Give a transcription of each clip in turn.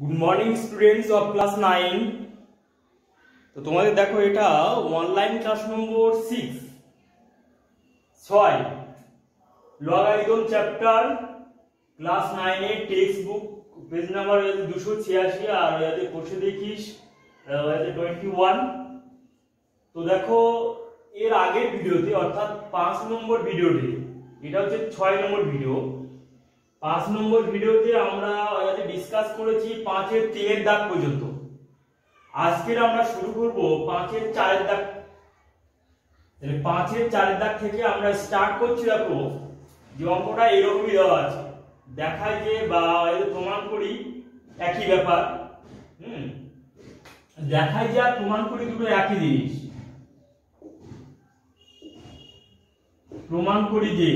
Good morning students of class 9। तो तुम्हारे देखो এটা অনলাইন ক্লাস নম্বর 6 লগারিদম চ্যাপ্টার ক্লাস 9 এর টেক্সট বুক পেজ নাম্বার 286 আর এতে কোর্সে দেখিস 21। তো দেখো এর আগের ভিডিওতে অর্থাৎ 5 নম্বর ভিডিওতে, এটা হচ্ছে 6 নম্বর ভিডিও, 5 নম্বর ভিডিওতে আমরা ডিসকাস করেছি 5 এর 3 এর দাগ পর্যন্ত। আজকে আমরা শুরু করব 5 এর 4 এর দাগ। তাহলে 5 এর 4 এর দাগ থেকে আমরা স্টার্ট করছি। দেখো যে অঙ্কটা এরকমই দেওয়া আছে, দেখায় যে বা প্রমাণ করি একই ব্যাপার। দেখায় যে আর প্রমাণ করি দুটো একই জিনিস। প্রমাণ করি যে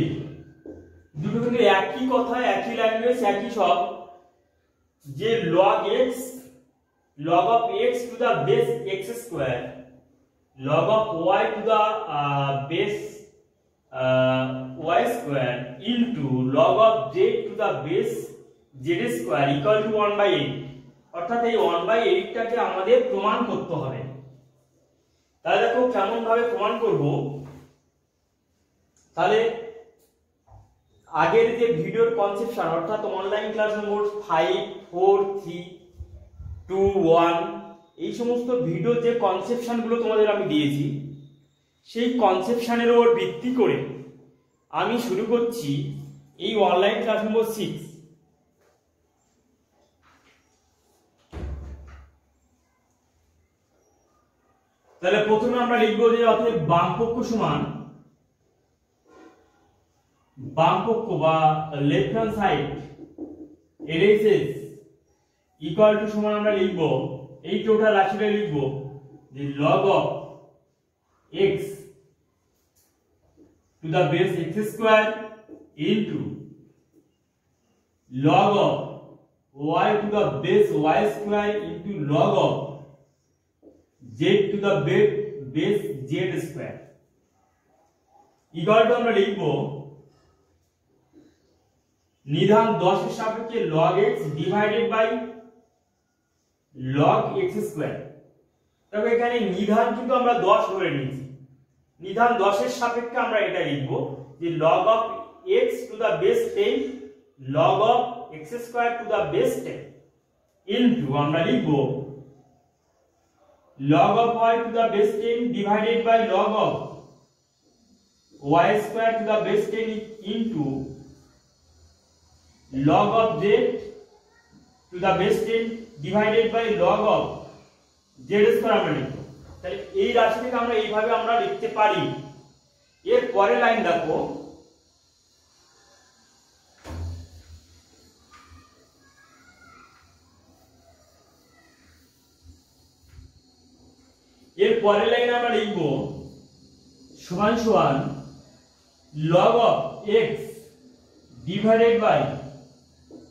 দুটো কিন্তু একই কথা, একই ল্যাঙ্গুয়েজ, একই সব। যে log x log of x to the base x square log of y to the base y square into log of z to the base z square equal to 1/8। অর্থাৎ এই 1/8 টাকে আমাদের প্রমাণ করতে হবে। তাহলে দেখো কেমন ভাবে প্রমাণ করব। তাহলে আগের যে ভিডিওর কনসেপশন অর্থাৎ অনলাইন ক্লাস নম্বর 5, 4, 3, 2, 1 এই সমস্ত ভিডিও যে কনসেপশন গুলো তোমাদের আমি দিয়েছি, সেই কনসেপশনের উপর ভিত্তি করে আমি শুরু করছি এই অনলাইন ক্লাস নম্বর 6। তাহলে প্রথমে আমরা লিখব যে অতএব বামপক্ষ সমান, বামপক্ষ বা লেফট হ্যান্ড সাইড এর ইকুয়াল টু সমান আমরা লিখব এই টোটাল রাশিটা লিখব যে log of x to the base x square into log of y to the base y square into log of z to the base z square equal to আমরা লিখব নিধান 10 এর সাপেক্ষে log x divided by log x square. তবে এখানে নিধান কিন্তু আমরা 10 ধরে নিয়েছি। নিধান 10 এর সাপেক্ষে আমরা এটা লিখব যে log of x to the base 10 log of x square to the base 10 into আমরা লিখব log of y to the base 10 divided by log of y square to the base 10 into log of z to the base 10 divided by log of z square আমরা লিখব। তাহলে এই রাশিটাকে আমরা এইভাবে আমরা লিখতে পারি। এর পরের লাইন দেখো, এর পরের লাইনে আমরা লিখব সমান সমান log of x divided by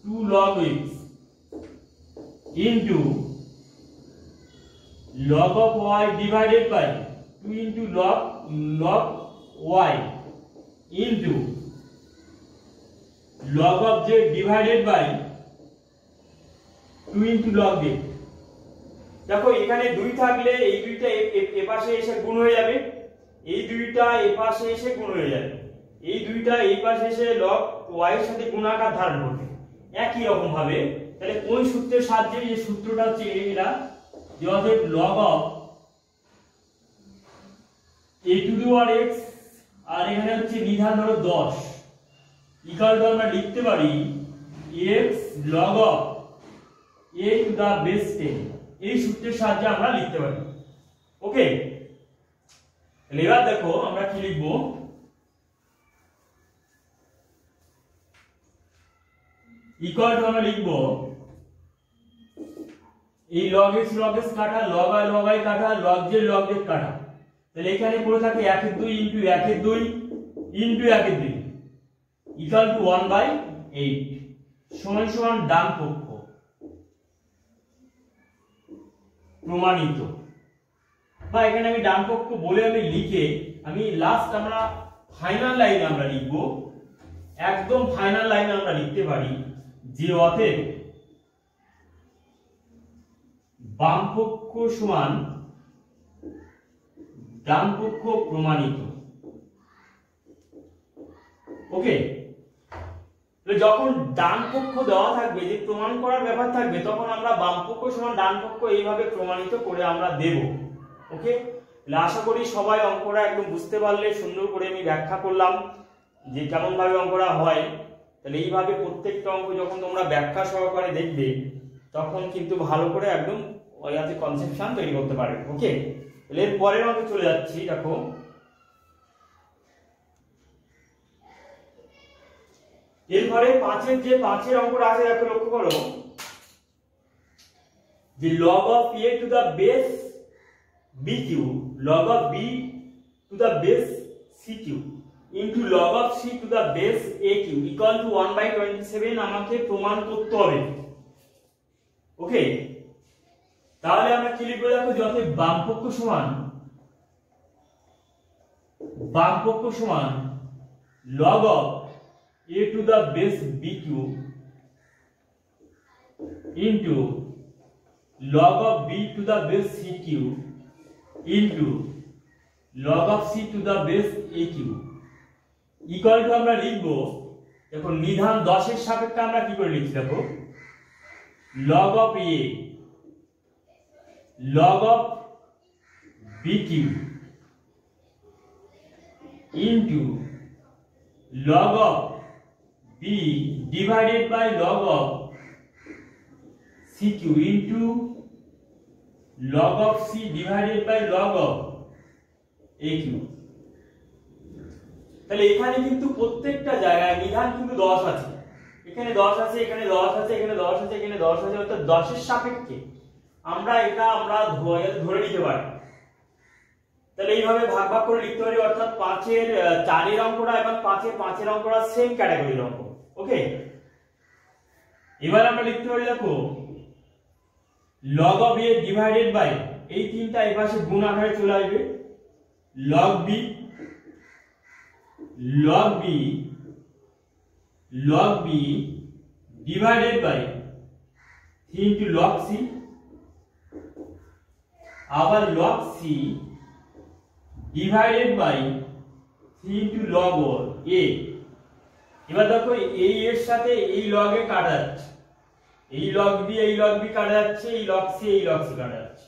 2 log x into log of y divided by 2 into log y into log of z divided by 2 into log z। দেখো এখানে 2 থাকলে এই দুইটা এই পাশে এসে গুণ হয়ে যাবে, এই দুইটা এই পাশে এসে গুণ হয়ে যাবে, এই দুইটা এই পাশে এসে log y এর সাথে গুণাকার ধারণ করবে একই রকম ভাবে। তাহলে কোন সূত্রের সাহায্যে, এই সূত্রটা হচ্ছে এটা যে অতএব log of a to the power x আর এখানে হচ্ছে নিধান ধরো 10 ইকুয়াল টু আমরা লিখতে পারি x log of a to the base 10। এই সূত্রের সাহায্যে আমরা লিখতে পারি। ওকে, তাহলে এবার দেখো আমরা কি লিখব। ইকুয়াল টু আমরা লিখব এই log x কাটা, log y কাটা, log z কাটা। তাহলে এখানে পড়ে থাকে 1 এর 2 ইনটু 1 এর 2 ইনটু 1 এর 2 ইকুয়াল টু 1/8 সমান সমান ডান পক্ষ প্রমাণিত। বা এখানে আমি ডান পক্ষ বলে আমি লিখে আমি লাস্ট আমরা ফাইনাল লাইনে আমরা লিখব, একদম ফাইনাল লাইনে আমরা লিখতে পারি যে অতএব বাম পক্ষ সমান ডান পক্ষ প্রমাণিত। ওকে, যখন ডান পক্ষ দেওয়া থাকবে, যে প্রমাণ করার ব্যাপার থাকবে, তখন আমরা বাম পক্ষ সমান ডান পক্ষ এইভাবে প্রমাণিত করে আমরা দেব। ওকে, আশা করি সবাই অঙ্কটা একদম বুঝতে পারলে। সুন্দর করে আমি ব্যাখ্যা করলাম যে কেমন ভাবে অঙ্কটা হয়। তাহলে এইভাবে প্রত্যেকটা অঙ্ক যখন তোমরা ব্যাখ্যা সহকারে দেখবে, তখন কিন্তু ভালো করে একদম ওইটাতে কনসেপশন তৈরি করতে পারবে। ওকে, তাহলে এর পরের অঙ্কে চলে যাচ্ছি। দেখো এরপরে পাঁচের অঙ্কটা আছে, দেখো লক্ষ্য করো যে log of a to the base bq log of b to the base cq into log of c to the base aq equal to 1/27 আমাকে প্রমাণ করতে হবে। ওকে, তাহলে আমরা কি লিখবো? দেখো যত বাম পক্ষ সমান log of a to the base bq into log of b to the base cq into log of c to the base aq equal to আমরা লিখবো, দেখো নিধান 10 এর সাপেক্ষে আমরা কি করে লিখছি? দেখো log of a log of bq into log of b divided by log of cq into log of c divided by log of aq। তাহলে এখানে কিন্তু প্রত্যেকটা জায়গায় নিধান কিন্তু 10 আছে, এখানে 10 আছে, এখানে 10 আছে, এখানে 10 আছে, এখানে 10 আছে, অর্থাৎ 10 এর সাপেক্ষে আমরা ধরে নিতে পারি। তাহলে এইভাবে ভাগ ভাগ করে লিখতে পারি, অর্থাৎ 5-এর 4-এর অঙ্কটা এবং 5-এর অঙ্কটা সেম ক্যাটাগরির অঙ্ক। ওকে, এবার আমরা লিখতে পারি, দেখো log of a divided by, এই তিনটা এই পাশে গুণ আকারে চলে আসবে, log b divided by 3 into log c, আবার log c divided by 3 into log a। এবার দেখো এই এর সাথে এই log এ কাটা যাচ্ছে, এই log b কাটা যাচ্ছে, এই log c কাটা যাচ্ছে।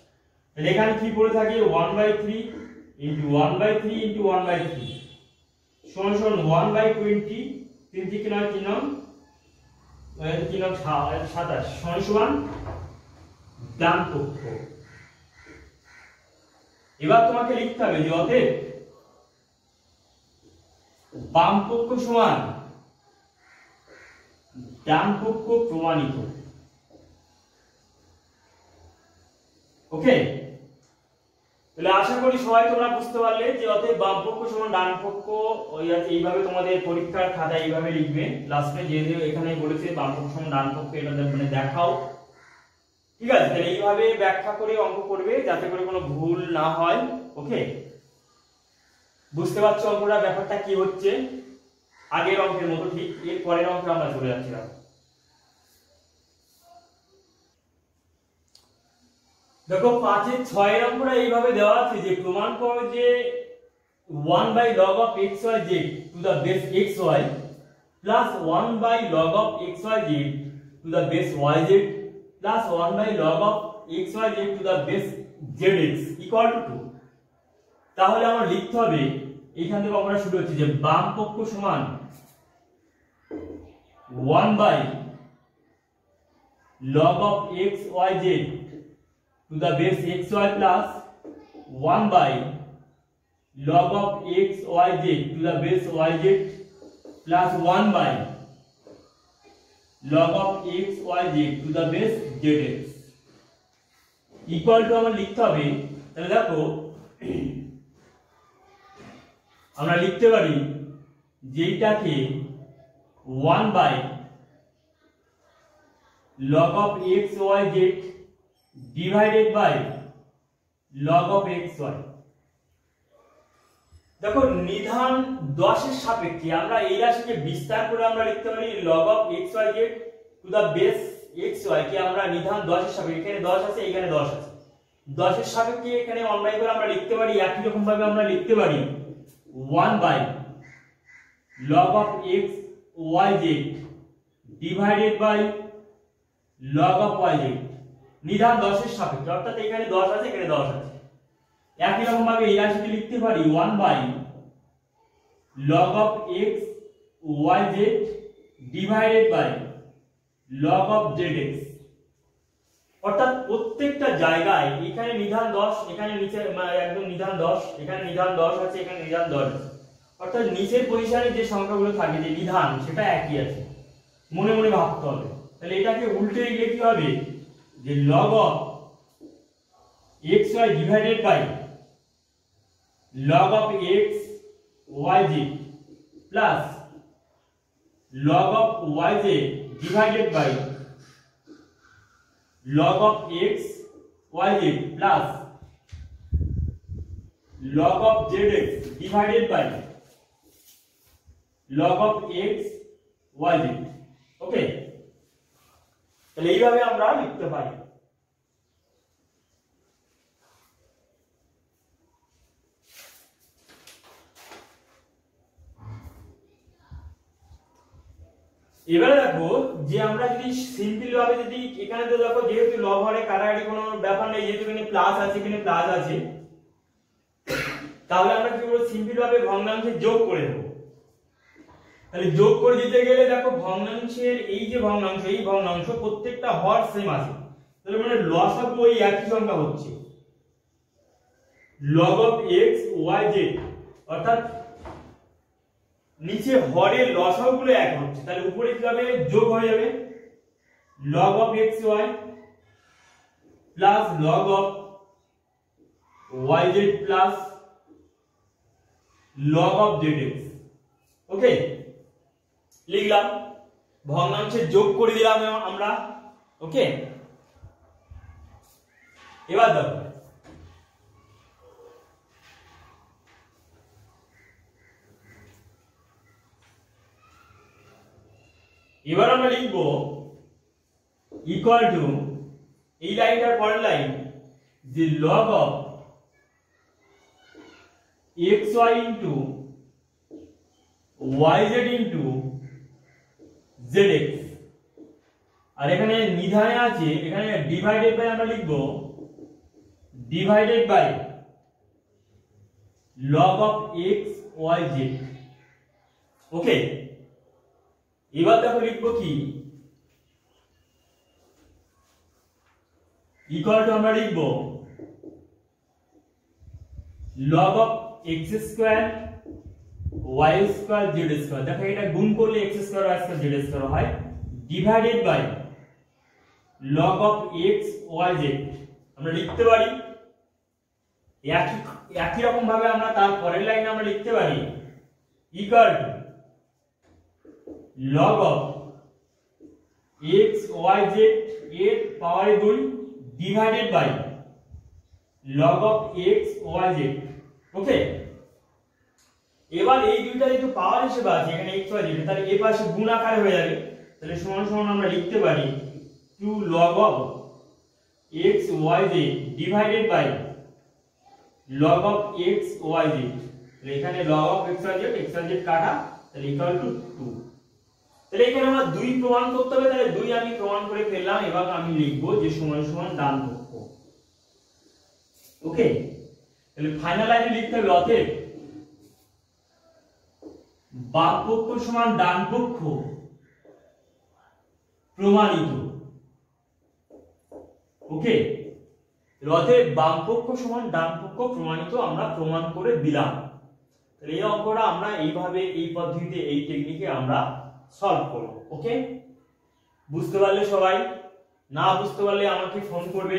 তাহলে এখানে কি পড়ে থাকে? 1/3 into 1/3 into 1/3 সমান 1/20, 3 থেকে 9 3 9 27 সমান ডান পক্ষ। এবার তোমাকে লিখতে হবে যে অতএব বাম পক্ষ সমান ডান পক্ষ প্রমাণিত। ওকে, তাহলে আশা করি সবাই তোমরা বুঝতে পারলে যে অতএব বাম পক্ষ সমান ডান পক্ষ এইভাবে তোমাদের পরীক্ষার খাতায় এইভাবে লিখবে। লাস্টে যেহেতু এখানে বলেছে বাম পক্ষ সমান ডান পক্ষ, এটা মানে দেখাও। ঠিক আছে, তাহলে এইভাবে ব্যাখ্যা করে অঙ্ক করবে যাতে করে কোনো ভুল না হয়। ওকে, বুঝতে পারছো অঙ্কটা ব্যাপারটা কি হচ্ছে? আগের অঙ্কের মতো ঠিক। এর পরের অঙ্কে আমরা চলে যাচ্ছি। দেখো 5-এর 6-এর অঙ্কটা এইভাবে দেওয়া আছে যে প্রমাণ করো যে 1/log of xyz to the base xy plus 1/log of xyz to the base yz plus 1/log of xyz to the base zx equal to 2। তাহলে আমার লিখতে হবে, এইখান থেকে আমরা শুরু হচ্ছে যে বাম পক্ষ সমান 1/log of xyz to the base xy plus 1/log of xyz to the base yz plus 1/log of xyz to the base zx equal to আমরা লিখতে হবে। তাহলে দেখো আমরা লিখতে পারি যেটাকে 1/log of xyz divided by log of xy। দেখো নিধান 10 এর সাপেক্ষে আমরা এই রাশিকে বিস্তার করে আমরা লিখতে পারি log of xyz to the base x y কে আমরা নিধান 10 এর সাপেক্ষে, এখানে 10 আছে এখানে 10 আছে, 10 এর সাপেক্ষে এখানে 1 বাই করে আমরা লিখতে পারি একই রকম ভাবে আমরা লিখতে পারি 1 by log of x y z divided by log of y z নিধান 10 এর সাপেক্ষে, অর্থাৎ এখানে 10 আছে এখানে 10 আছে। একই রকম ভাবে এই রাশিটি লিখতে পারি 1 by log of x y z divided by log of zx, অর্থাৎ প্রত্যেকটা জায়গায় এখানে নিধান 10, এখানে নিচে একদম নিধান 10, এখানে নিধান 10 আছে এখানে নিধান 10 আছে, অর্থাৎ নিচের পজিশনে যে সংখ্যাগুলো থাকে যে নিধান সেটা একই আছে, মনে মনে ভাবতে হবে। তাহলে এটাকে উল্টে দিলে কি হবে যে log of xy divided by log of x yz plus log of yz divided by log of x yz plus log of zx divided by log of x yz। Okay, তাহলে এইভাবে আমরা লিখতে পারি। এবারে দেখো যে আমরা যদি সিম্পল ভাবে যদি এখানে তো দেখো যেহেতু লব হরে কাটাকাটি কোনো ব্যাপার নেই, যেহেতু এখানে প্লাস আছে এখানে প্লাস আছে, তাহলে আমরা কি করব সিম্পল ভাবে ভগ্নাংশে যোগ করে দেব। তাহলে যোগ করে দিতে গেলে দেখো ভগ্নাংশের এই যে ভগ্নাংশ এই ভগ্নাংশ প্রত্যেকটা হর সেম আছে, তাহলে মানে লসাগু ওই একই সংখ্যা হচ্ছে log of x y z, অর্থাৎ নিচে হরের লসাগুগুলো এক হচ্ছে, তাহলে উপরে কি হবে যোগ হয়ে যাবে log of x y plus log of y z plus log of zx। ওকে, লিখলাম ভগ্নাংশে যোগ করে দিলাম আমরা। ওকে, এবার দেখো এবার আমরা লিখব ইকুয়াল টু এই লাইনটার পরের লাইন যে log of xy into yz into zx, আর এখানে নিধানে আছে এখানে ডিভাইডেড বাই আমরা লিখব divided by log of x y z। Okay, এবার দেখো লিখবো কি ইকুয়াল টু আমরা লিখবো log of x square y square z square, দেখো এটা গুণ করলে x square y square z square হয়, divided by log of x y z। আমরা লিখতে পারি একই রকম ভাবে আমরা তার পরের লাইনে আমরা লিখতে পারি equal to log of x y z এর পাওয়ারে 2 divided by log of x y z। Okay, এবার এই দুইটা যেহেতু পাওয়ার হিসেবে আছে এখানে x y z, তাহলে এই পাশে গুণ আকারে হয়ে যাবে, তাহলে সমান সমান আমরা লিখতে পারি 2 log of x y z divided by log of x y z। তাহলে এখানে log of x y z কাটা, তাহলে ইকুয়াল টু 2। তাহলে এখানে আমরা 2 প্রমাণ করতে হবে, তাহলে 2 আমি প্রমাণ করে ফেললাম। এবার আমি লিখব যে সমান সমান ডান পক্ষ। ওকে, তাহলে ফাইনাল লাইনে লিখতে হবে অতএব বাম পক্ষ সমান ডান পক্ষ প্রমাণিত। ওকে, অতএব বাম পক্ষ সমান ডান পক্ষ প্রমাণিত আমরা প্রমাণ করে দিলাম। তাহলে এই অঙ্কটা আমরা এইভাবে এই পদ্ধতিতে এই টেকনিকে আমরা সলভ করব। ওকে, বুঝতে পারলে সবাই? না বুঝতে পারলে আমাকে ফোন করবে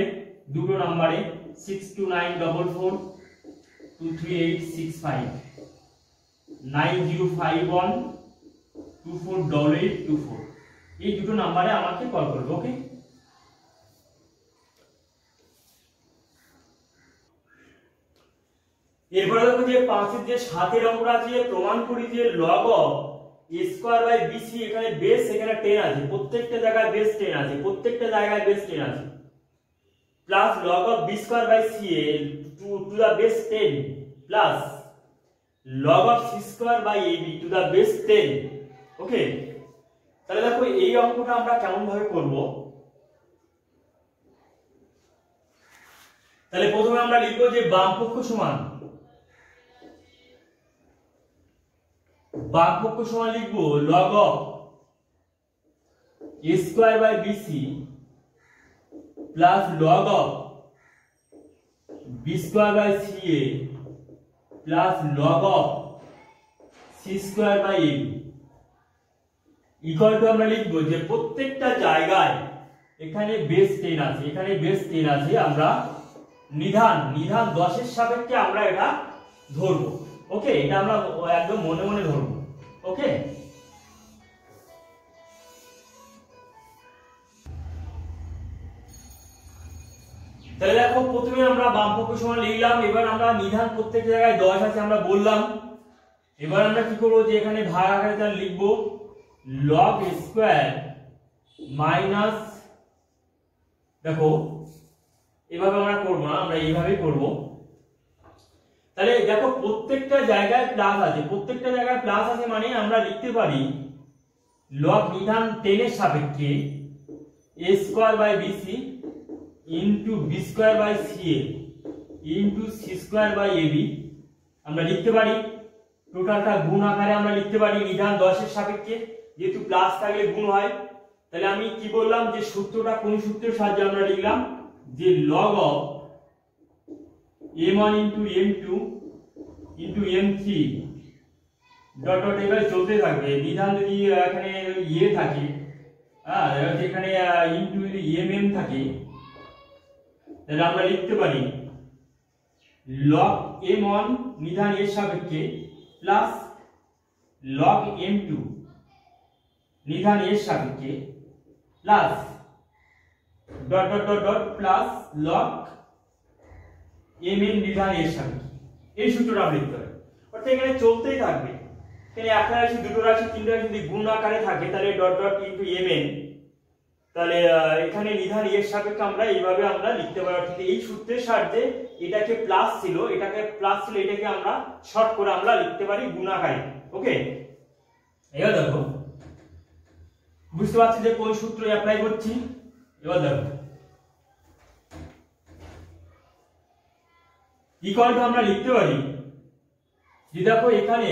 দুটো নম্বরে 6294423865 9051248824, এই দুটো নম্বরে আমাকে কল করবে। ওকে, এরপরে দেখো যে 5 এর যে 7 এর অঙ্কটা আছে প্রমাণ করি যে log of a square by bc, এখানে বেস এখানে 10 আছে, প্রত্যেকটা জায়গায় বেস 10 আছে, প্রত্যেকটা জায়গায় বেস 10 আছে, plus log of b square by ca to the base 10 plus log of c square by ab to the base 10। Okay, তাহলে দেখো এই অঙ্কটা আমরা কেমন ভাবে করব। তাহলে প্রথমে আমরা লিখব যে বামপক্ষ সমান লিখব log of a square by bc plus log of b square by ca plus log of c square by ab equal to আমরা লিখব যে প্রত্যেকটা জায়গায় এখানে বেস 10 আছে, এখানে বেস 10 আছে, আমরা নিধান 10 এর সাপেক্ষে আমরা এটা ধরব। ওকে, এটা আমরা একদম মনে মনে ধরব। ওকে, তাহলে দেখো প্রথমে আমরা বামপক্ষ সমান লিখলাম, এবার আমরা নিধান প্রত্যেক জায়গায় 10 আছে আমরা বললাম। এবার আমরা কি করব যে এখানে ভাগ আকারে তাহলে লিখব log স্কয়ার মাইনাস, দেখো এভাবে আমরা করব না, আমরা এইভাবেই করব। তাহলে দেখো প্রত্যেকটা জায়গায় প্লাস আছে, প্রত্যেকটা জায়গায় প্লাস আছে মানে আমরা লিখতে পারি log নিধান 10 এর সাপেক্ষে a square by bc into b square by ca into c square by ab আমরা লিখতে পারি। টোটালটা গুণ আকারে আমরা লিখতে পারি নিধান 10 এর সাপেক্ষে, যেহেতু প্লাস থাকলে গুণ হয়। তাহলে আমি কি বললাম যে সূত্রটা কোন সূত্রের সাহায্যে আমরা লিখলাম যে log of m1 into m2 into m3 dot dot এভাবে চলতে থাকবে। নিধান যদি এখানে ইয়ে থাকে, এখানে ইনটু যদি mm থাকে, তাহলে আমরা লিখতে পারি log m1 নিধান এর সাপেক্ষে প্লাস log m2 নিধান এর সাপেক্ষে plus dot dot dot dot plus log mn নিধান এর সাপেক্ষে। এই সূত্রটা আমরা লিখতে পারি। অর্থাৎ এখানে চলতেই থাকবে, এখানে একটা রাশি দুটো রাশি তিনটা রাশি যদি গুণ আকারে থাকে তাহলে ডট ডট ইনটু mn, তাহলে এখানে নিধান এর সাপেক্ষে আমরা এইভাবে আমরা লিখতে পারি। অর্থাৎ এই সূত্রের সাহায্যে এটাকে প্লাস ছিল, এটাকে আমরা শর্ট করে আমরা লিখতে পারি গুণ আকারে। ওকে, এবার দেখো বুঝতে পারছি যে কোন সূত্র অ্যাপ্লাই করছি। এবার দেখো ইকুয়াল টু আমরা লিখতে পারি যে দেখো এখানে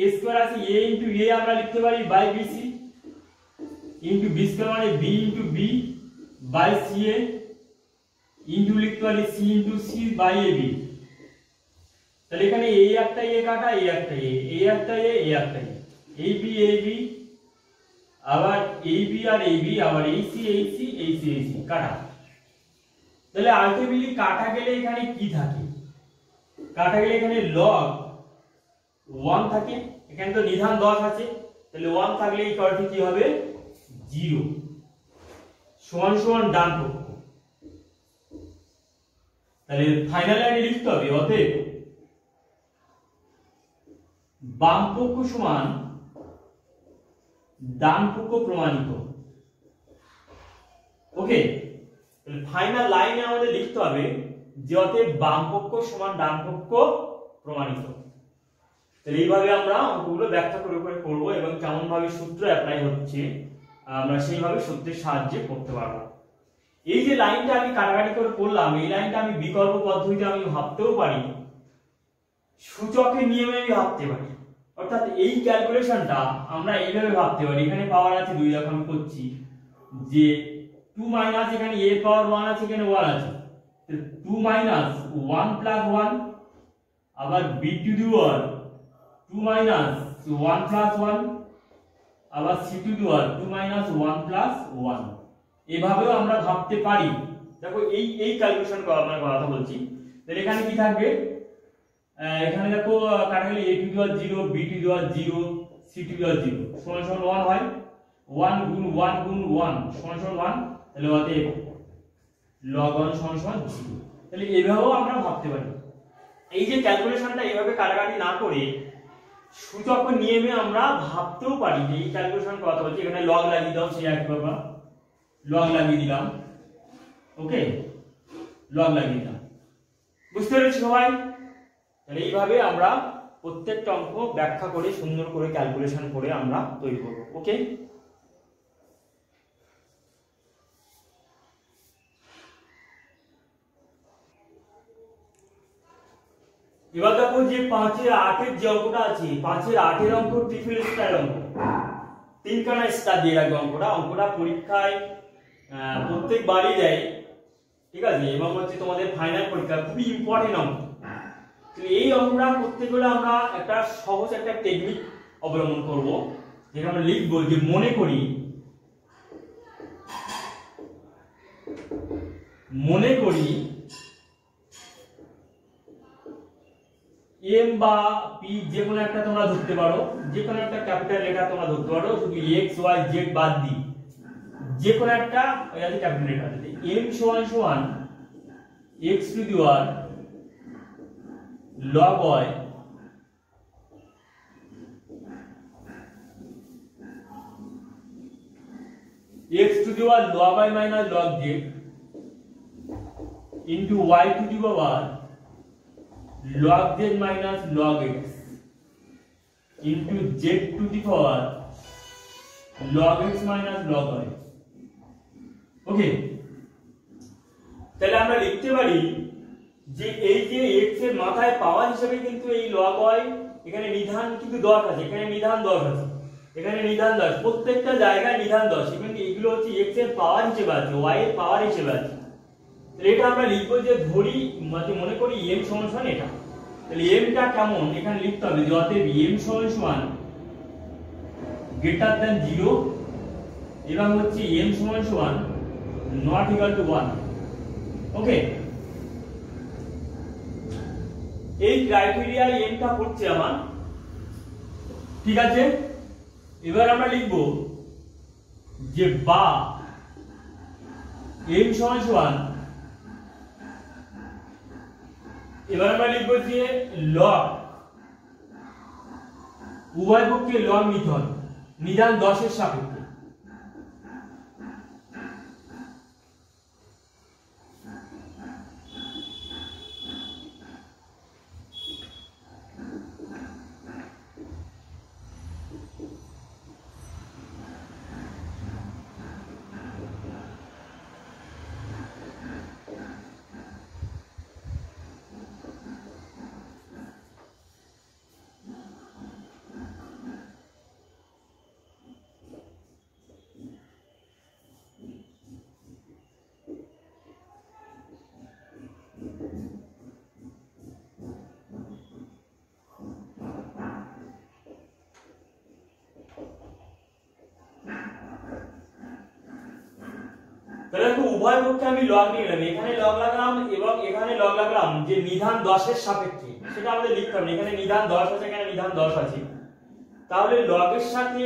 a স্কয়ার আছে, a ইনটু a আমরা লিখতে পারি by bc into b square মানে b into b by ca into লিখতে পারি c into c by ab। তাহলে এখানে a একটা a কাটা, a একটা a, a একটা a, a একটা a, ab ab আবার ab আর ab আবার ac ac ac ac কাটা। তাহলে আলটিমেটলি কাটা গেলে এখানে কি থাকে? কাটা গেলে এখানে log 1 থাকে, এখানে তো নিধান 10 আছে, তাহলে 1 থাকলে ইকুয়াল টু কি হবে 0 সমান সমান ডান পক্ষ। তাহলে ফাইনাল লাইনে লিখতে হবে অতএব বাম পক্ষ সমান ডান পক্ষ প্রমাণিত। ওকে, তাহলে ফাইনাল লাইনে আমাদের লিখতে হবে যে অতএব বাম পক্ষ সমান ডান পক্ষ প্রমাণিত। তাহলে এইভাবে আমরা অঙ্কগুলো ব্যাখ্যা করে করে করব এবং কেমন ভাবে সূত্র অ্যাপ্লাই হচ্ছে আমরা সেইভাবে সূত্রের সাহায্যে করতে পারবো। এই যে লাইনটা আমি কাটাকাটি করে করলাম, এই লাইনটা আমি বিকল্প পদ্ধতিতে আমি ভাবতেও পারি, সূচকের নিয়মে আমি ভাবতে পারি। অর্থাৎ এই ক্যালকুলেশনটা আমরা এইভাবে ভাবতে পারি, এখানে পাওয়ার আছে 2, দেখো আমি করছি যে 2 মাইনাস এখানে a পাওয়ার 1 আছে, এখানে 1 আছে, 2 মাইনাস 1 প্লাস 1 আবার b to the power 2 minus 1 plus 1 আবার c to the power 2 minus 1 plus 1। এভাবেও আমরা ভাবতে পারি। দেখো এই ক্যালকুলেশন আমরা কথা বলছি। তাহলে এখানে কি থাকবে, এখানে দেখো কাটা গেলে a to the power 0 b to the power 0 c to the power 0 সমান সমান 1 হয়, 1 গুণ 1 গুণ 1 সমান সমান 1, তাহলে অতএব log 1 সমান সমান 0। তাহলে এইভাবেও আমরা ভাবতে পারি। এই যে ক্যালকুলেশনটা এইভাবে কাটাকাটি না করে সূচক নিয়মে আমরা ভাবতেও পারি যে এই ক্যালকুলেশন কত হচ্ছে, এখানে লগ লাগিয়ে দাও, সেই একবার লগ লাগিয়ে দিলাম, ওকে, লগ লাগিয়ে দিলাম। বুঝতে পেরেছি সবাই? তাহলে এইভাবে আমরা প্রত্যেকটা অঙ্ক ব্যাখ্যা করে সুন্দর করে ক্যালকুলেশন করে আমরা তৈরি করব, ওকে। এবার দেখো যে 5-এর 8-এর যে অঙ্কটা আছে, 5-এর 8-এর অঙ্ক ট্রিপল স্টার অঙ্ক, তিনখানা স্টার দিয়ে রাখবে অঙ্কটা পরীক্ষায় প্রত্যেকবারই দেয়, ঠিক আছে, এবং হচ্ছে তোমাদের ফাইনাল পরীক্ষা খুবই ইম্পর্টেন্ট অঙ্ক। তো এই অঙ্কটা করতে গেলে আমরা একটা সহজ একটা টেকনিক অবলম্বন করব, যেটা আমরা লিখবো যে মনে করি এম বা পি যে কোনো একটা তোমরা ধরতে পারো, যে কোনো একটা ক্যাপিটাল লেটার তোমরা ধরতে পারো, শুধু এক্স ওয়াই জেড বাদ দিই যে কোনো একটা ক্যাপিটাল লেটার। এম সমান সমান x two the power log y x to the power log y minus log z into y to the power log z minus log x into z to the power log x minus log y, ওকে। তাহলে আমরা লিখতে পারি যে এই যে x এর মাথায় পাওয়ার হিসেবে কিন্তু এই log y, এখানে নিধান কিন্তু 10 আছে, এখানে নিধান 10 আছে, এখানে নিধান 10, প্রত্যেকটা জায়গায় নিধান 10, এবং এগুলো হচ্ছে x এর পাওয়ার হিসেবে আছে, y এর পাওয়ার হিসেবে আছে। তাহলে এটা আমরা লিখবো যে ধরি মনে করি m সমান সমান এটা। তাহলে m টা কেমন এখানে লিখতে হবে যে অতএব m সমান সমান গ্রেটার দ্যান 0 এবং হচ্ছে m সমান সমান নট ইকুয়াল টু 1, ওকে। এই ক্রাইটেরিয়ায় m টা পড়ছে আমার, ঠিক আছে। এবার আমরা লিখব যে বা m সমান সমান, এবার আমরা লিখব যে log, উভয় পক্ষে log নিতে হবে নিধান 10 এর সাপেক্ষে, তাহলে দেখো উভয় পক্ষে আমি লগ নিয়ে নিলাম, এখানে লগ লাগলাম এবং এখানে লগ লাগলাম যে নিধান 10 এর সাপেক্ষে, সেটা আমাদের লিখতে হবে। এখানে নিধান 10 আছে, এখানে নিধান 10 আছে, তাহলে লগ এর সাথে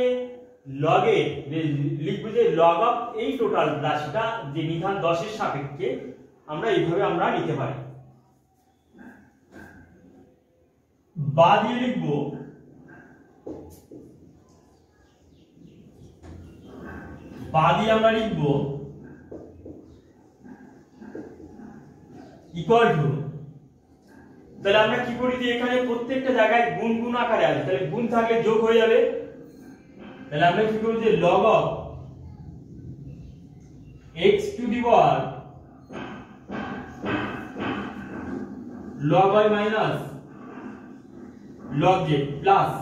লগে লিখব যে লগ অফ এই টোটাল রাশিটা যে নিধান 10 এর সাপেক্ষে আমরা এইভাবে আমরা নিতে পারি। বা দিয়ে লিখব আমরা লিখব ইকুয়াল টু, তাহলে আমরা কি করি যে এখানে প্রত্যেকটা জায়গায় গুণ গুণ আকারে আছে, তাহলে গুণ থাকলে যোগ হয়ে যাবে। তাহলে আমরা কি করি যে log of x to the power log y minus log z plus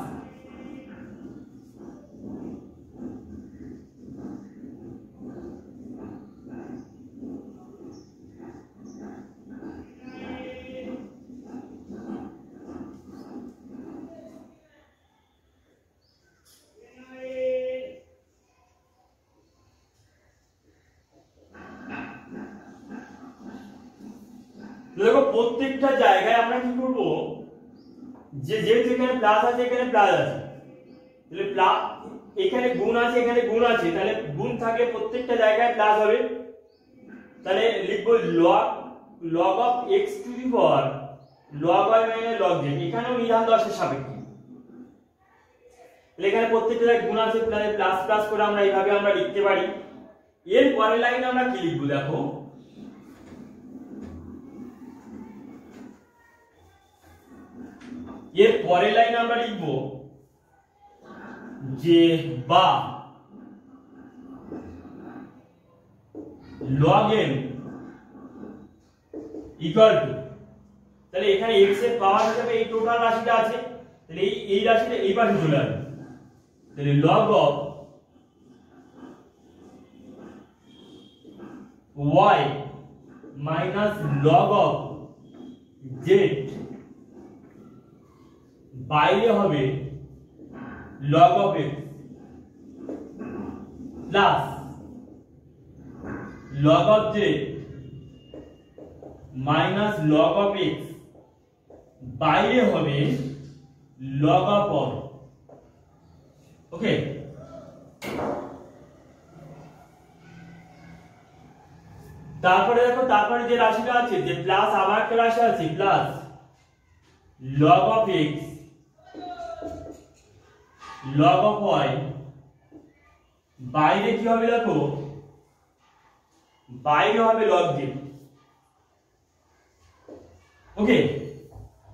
দেখো প্রত্যেকটা জায়গায় আমরা কি করব যে যেহেতু এখানে প্লাস আছে এখানে প্লাস আছে, তাহলে এখানে গুণ আছে এখানে গুণ আছে, তাহলে গুণ থাকলে প্রত্যেকটা জায়গায় প্লাস হবে। তাহলে লিখব log of x to the power log y minus log z, এখানেও নিধান দশের সাপেক্ষে। এখানে প্রত্যেকটা জায়গায় গুণ আছে, প্লাস প্লাস করে আমরা এইভাবে আমরা লিখতে পারি। এর পরের লাইনে আমরা কি লিখব দেখো, এর পরের লাইনে আমরা লিখব যে বা log m ইকুয়াল টু, তাহলে এখানে x এর পাওয়ার হিসেবে এই টোটাল রাশিটা আছে, তাহলে এই রাশিটা এই পাশে চলে আসবে, তাহলে log of y minus log of z বাইরে হবে log of x plus log of z minus log of x বাইরে হবে log of y। ওকে, তারপরে দেখো, তারপরে যে রাশিটা আছে, যে প্লাস আবার একটা রাশি আছে plus log of x log of y, বাইরে কি হবে দেখো, বাইরে হবে log z। ওকে,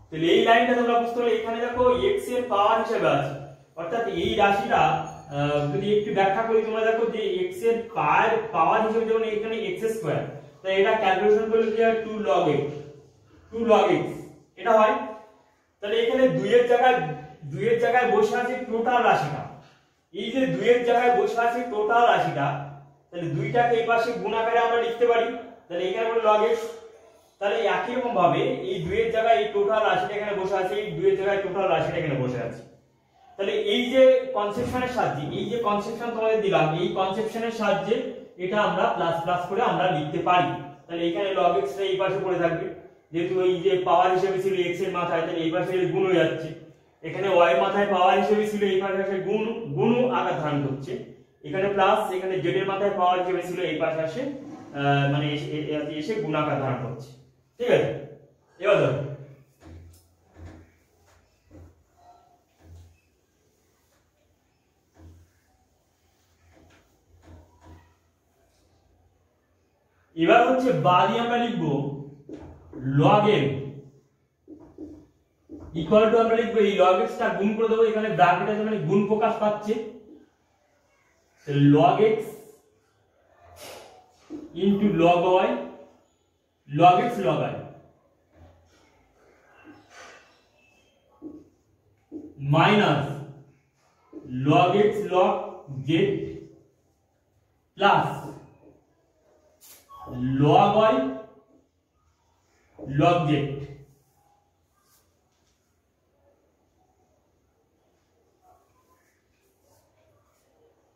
তাহলে এই লাইনটা তোমরা বুঝতে পারলে, এখানে দেখো x এর পাওয়ার হিসেবে আছে, অর্থাৎ এই রাশিটা যদি একটু ব্যাখ্যা করি, তোমরা দেখো যে x এর পাওয়ার হিসেবে যেমন এখানে x স্কয়ার, তাই এটা ক্যালকুলেশন করলে কি হয় 2 log x এটা হয়। তাহলে এখানে 2 এর জায়গায় বসে আছে টোটাল রাশিটা, এই যে 2 এর জায়গায় বসে আছে টোটাল রাশিটা, তাহলে 2টাকে এই পাশে গুণ আকারে আমরা লিখতে পারি, তাহলে এখানে হলো log x। তাহলে একই রকম ভাবে এই 2 এর জায়গায় এই টোটাল রাশিটা এখানে বসে আছে, এই 2 এর জায়গায় টোটাল রাশিটা এখানে বসে আছে। তাহলে এই যে কনসেপশনের সাহায্যে, এই যে কনসেপশন তোমাদের দিলাম, এই কনসেপশনের সাহায্যে এটা আমরা প্লাস প্লাস করে আমরা লিখতে পারি। তাহলে এখানে log x টা এই পাশে পড়ে থাকবে, যেহেতু এই যে পাওয়ার হিসেবে ছিল x এর মাথায়, তাহলে এই পাশে গুণ হয়ে যাচ্ছে। এখানে y এর মাথায় পাওয়ার হিসেবে ছিল, এই পাশে এসে গুণ আকার ধারণ করছে। এখানে প্লাস, এখানে z এর মাথায় পাওয়ার হিসেবে ছিল, এই পাশে আসে মানে এসে গুণ আকার ধারণ করছে। ঠিক আছে, এবার ধরো এবার হচ্ছে বাদি আমরা লিখবো log m ইকুয়াল টু, আমরা লিখবো এই log x টা গুণ করে দেবো, এখানে ব্র্যাকেট আছে মানে গুণ প্রকাশ পাচ্ছে, log x into log y, log x log y minus log x log z plus log y log z।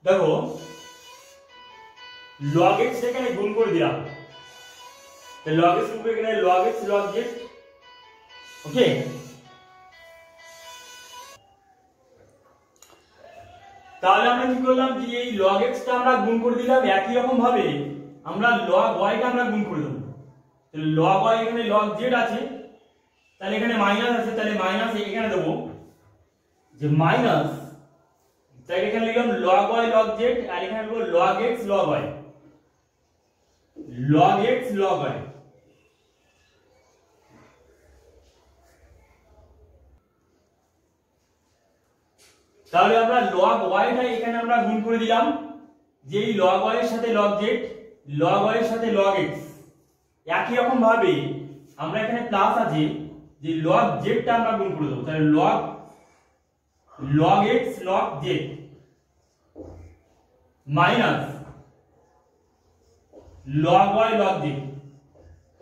দেখো log x এখানে গুণ করে দিলাম, তো log x লিখবো এখানে log x log z। ওকে, তাহলে আমরা কি করলাম যে এই log x টা আমরা গুণ করে দিলাম, একই রকম ভাবে আমরা log y টা আমরা গুণ করে দেব। তাহলে log y এখানে log z আছে, তাহলে এখানে মাইনাস আছে, তাহলে মাইনাস এখানে দেব যে মাইনাস, তাই এখানে লিখলাম log y log z, আর এখানে লিখব log x log y, log x log y। তাহলে আমরা log y টা এখানে আমরা গুণ করে দিলাম, যে এই log y এর সাথে log z, log y এর সাথে log x। একই রকম ভাবে আমরা এখানে প্লাস আছে, যে log z টা আমরা গুণ করে দেব, তাহলে log x log z minus log y log z।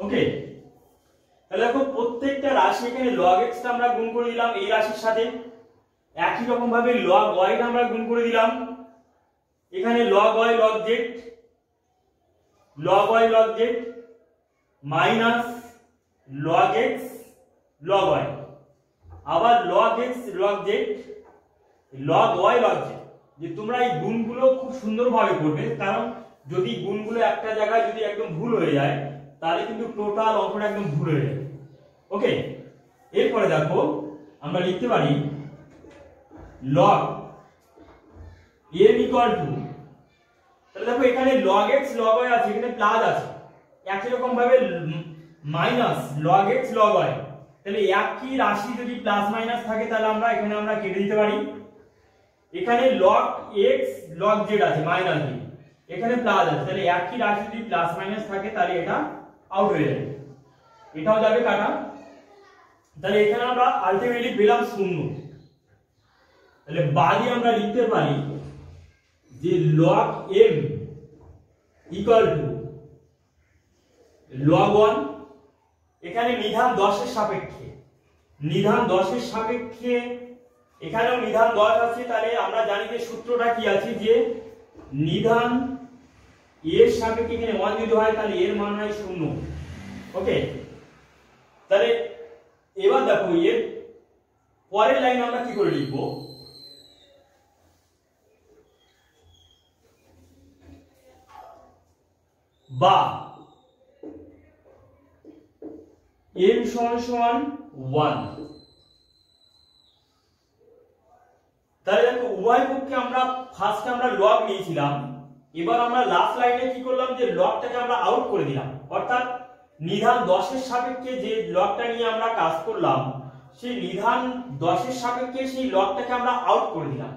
ওকে, তাহলে দেখো প্রত্যেকটা রাশি এখানে log x টা আমরা গুণ করে দিলাম এই রাশির সাথে, একই রকম ভাবে log y টা আমরা গুণ করে দিলাম এখানে log y log z, log y log z minus log x log y, আবার log x log z log y log z। যে তোমরা এই গুণগুলো খুব সুন্দরভাবে করবে, কারণ যদি গুণগুলো একটা জায়গায় যদি একদম ভুল হয়ে যায়, তাহলে কিন্তু টোটাল অঙ্কটা একদম ভুল হয়ে যাবে। ওকে, এরপরে দেখো আমরা লিখতে পারি log m ইকুয়াল টু, তাহলে দেখো এখানে log x log y আছে, এখানে প্লাস আছে, একই রকম ভাবে minus log x log y, তাহলে একই রাশি যদি প্লাস মাইনাস থাকে তাহলে আমরা এখানে আমরা কেটে দিতে পারি। এখানে log x log z আছে মাইনাস d, এখানে প্লাস আছে, তাহলে একই রাশি যদি প্লাস মাইনাস থাকে তাহলে এটা আউট হয়ে যাবে, এটাও যাবে কাটা। তাহলে এখানে আমরা আলটিমেটলি পেলাম 0। তাহলে বাদে আমরা লিখতে পারি যে log m equal to log 1, এখানে নিধান 10 এর সাপেক্ষে, নিধান 10 এর সাপেক্ষে, এখানেও নিধান 10 আছে, তাহলে আমরা জানি যে সূত্রটা কি আছে যে নিধান এর সাপেক্ষে এখানে 1 যদি হয় তাহলে এর মান হয় 0। ওকে, তাহলে এবার দেখো এর পরের লাইন আমরা কি করে লিখবো, বা m সমান 1। তাহলে দেখো উভয় পক্ষে আমরা ফার্স্টে আমরা লগ নিয়েছিলাম, এবার আমরা লাস্ট লাইনে কি করলাম যে লগটাকে আমরা আউট করে দিলাম, অর্থাৎ নিধান 10 এর সাপেক্ষে যে লগটা নিয়ে আমরা কাজ করলাম সেই নিধান 10 এর সাপেক্ষে সেই লগটাকে আমরা আউট করে দিলাম।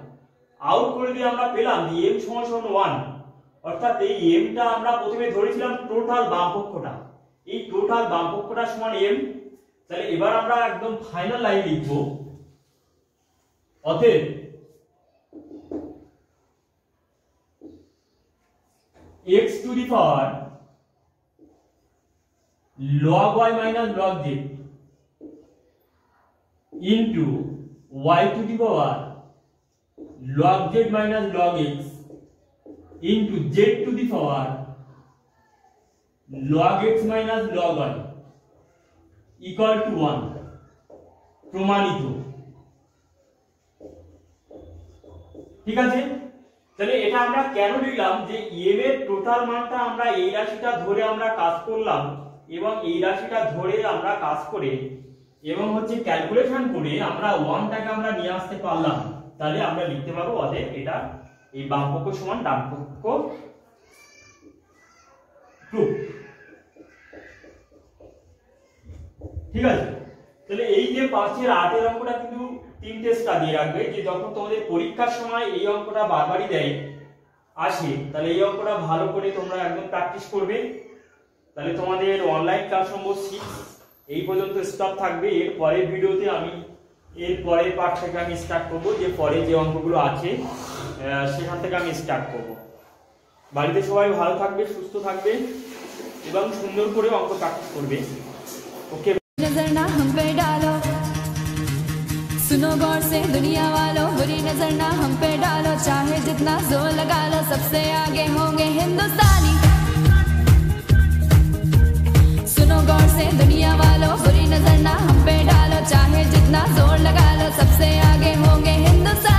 আউট করে দিয়ে আমরা পেলাম যে m সমান 1, অর্থাৎ এই m টা আমরা প্রথমে ধরেছিলাম টোটাল বামপক্ষটা, এই টোটাল বামপক্ষটা সমান m। তাহলে এবার আমরা একদম ফাইনাল লাইন লিখব, অতএব x two the power log y minus log z into y to the power log z minus log x into z to the power log x minus log y equal to 1 প্রমাণিত। ঠিক আছে, তাহলে এটা আমরা কেন লিখলাম যে m এর টোটাল মানটা আমরা এই রাশিটা ধরে আমরা কাজ করলাম এবং এই রাশিটা ধরে আমরা কাজ করে এবং হচ্ছে ক্যালকুলেশন করে আমরা 1টাকে আমরা নিয়ে আসতে পারলাম, তাহলে আমরা লিখতে পারবো অতএব এটা এই বাম পক্ষ সমান ডান পক্ষ প্রুফ। ঠিক আছে, তাহলে এই যে 5 এর 8 এর অঙ্কটা কিন্তু 3টে স্টার দিয়ে রাখবে, যে যখন তোমাদের পরীক্ষার সময় এই অঙ্কটা বারবারই দেয় আসে, তাহলে এই অঙ্কটা ভালো করে তোমরা একদম প্র্যাকটিস করবে। তাহলে তোমাদের অনলাইন ক্লাস নম্বর 6 এই পর্যন্ত স্টপ থাকবে। এর পরের ভিডিওতে আমি এর পরের পার্ট থেকে আমি স্টার্ট করব, যে পরে যে অঙ্কগুলো আছে সেখান থেকে আমি স্টার্ট করব। বাড়িতে সবাই ভালো থাকবে, সুস্থ থাকবে এবং সুন্দর করে অঙ্ক প্র্যাকটিস করবে। ओके, नजर ना हम पे डालो, सुनो गौर से दुनिया वालों, बुरी नजर ना हम पे डालो, चाहे जितना जोर लगा लो सबसे आगे होंगे हिंदुस्तानी। सुनो गौर से दुनिया वालों, बुरी नजर ना हम पे डालो, चाहे जितना जोर लगा लो सबसे आगे होंगे हिंदुस्तानी।